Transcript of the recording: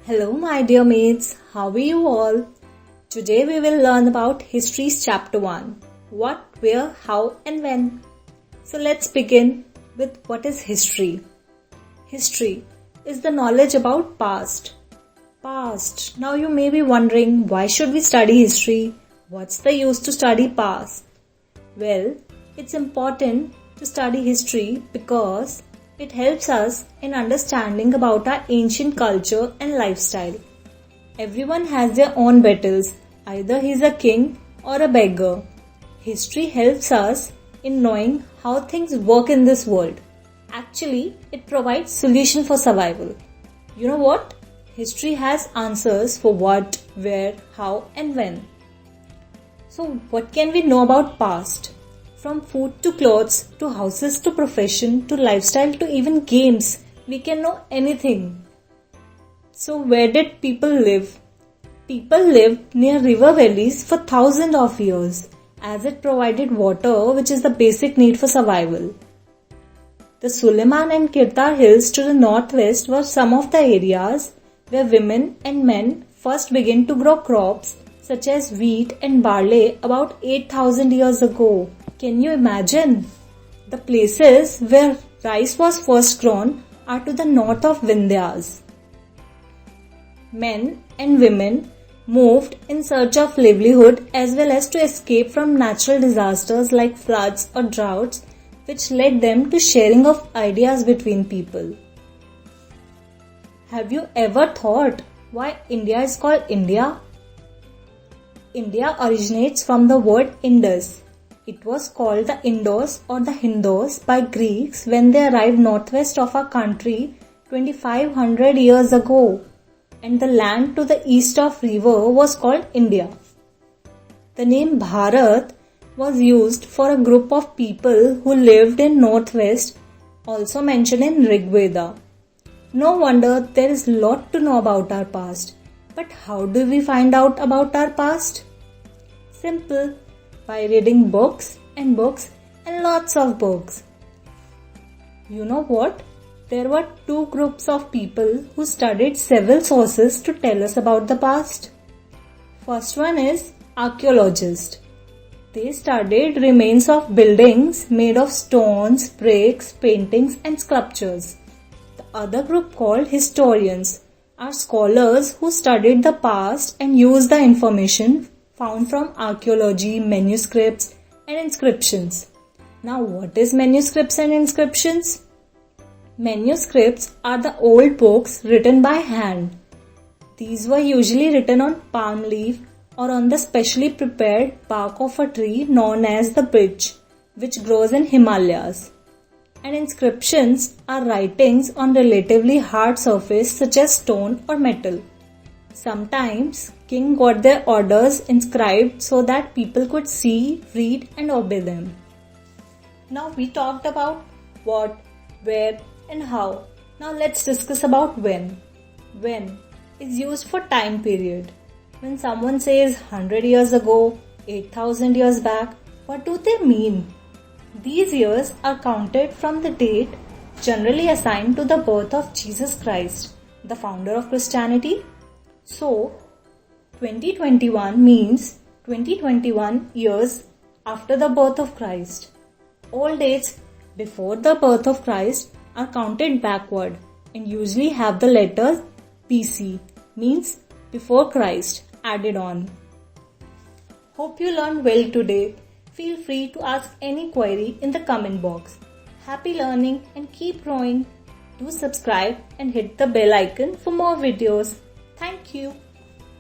Hello my dear mates, how are you all? Today we will learn about History's Chapter 1. What, where, how and when. So let's begin with what is history. History is the knowledge about past. Past. Now you may be wondering, why should we study history? What's the use to study past? Well, it's important to study history because it helps us in understanding about our ancient culture and lifestyle. Everyone has their own battles, either he's a king or a beggar. History helps us in knowing how things work in this world. Actually, it provides solution for survival. You know what? History has answers for what, where, how and when. So what can we know about past? From food to clothes, to houses to profession, to lifestyle to even games, we can know anything. So where did people live? People lived near river valleys for thousands of years, as it provided water, which is the basic need for survival. The Suleiman and Kirtar hills to the northwest were some of the areas where women and men first began to grow crops such as wheat and barley about 8,000 years ago. Can you imagine? The places where rice was first grown are to the north of Vindhyas. Men and women moved in search of livelihood as well as to escape from natural disasters like floods or droughts, which led them to sharing of ideas between people. Have you ever thought why India is called India? India originates from the word Indus. It was called the Indos or the Hindos by Greeks when they arrived northwest of our country 2500 years ago, and the land to the east of river was called India. The name Bharat was used for a group of people who lived in northwest, also mentioned in Rig Veda. No wonder there is a lot to know about our past. But how do we find out about our past? Simple. By reading books and lots of books. You know what? There were two groups of people who studied several sources to tell us about the past. First one is archaeologists. They studied remains of buildings made of stones, bricks, paintings and sculptures. The other group called historians are scholars who studied the past and used the information found from archaeology, manuscripts and inscriptions. Now what is manuscripts and inscriptions? Manuscripts are the old books written by hand. These were usually written on palm leaf or on the specially prepared bark of a tree known as the birch, which grows in Himalayas. And inscriptions are writings on relatively hard surface such as stone or metal. Sometimes king got their orders inscribed so that people could see, read and obey them. Now we talked about what, where and how. Now let's discuss about when. When is used for time period. When someone says 100 years ago, 8,000 years back, what do they mean? These years are counted from the date generally assigned to the birth of Jesus Christ, the founder of Christianity. So, 2021 means 2021 years after the birth of Christ. All dates before the birth of Christ are counted backward and usually have the letters BC, means before Christ, added on. Hope you learned well today. Feel free to ask any query in the comment box. Happy learning and keep growing. Do subscribe and hit the bell icon for more videos. Thank you.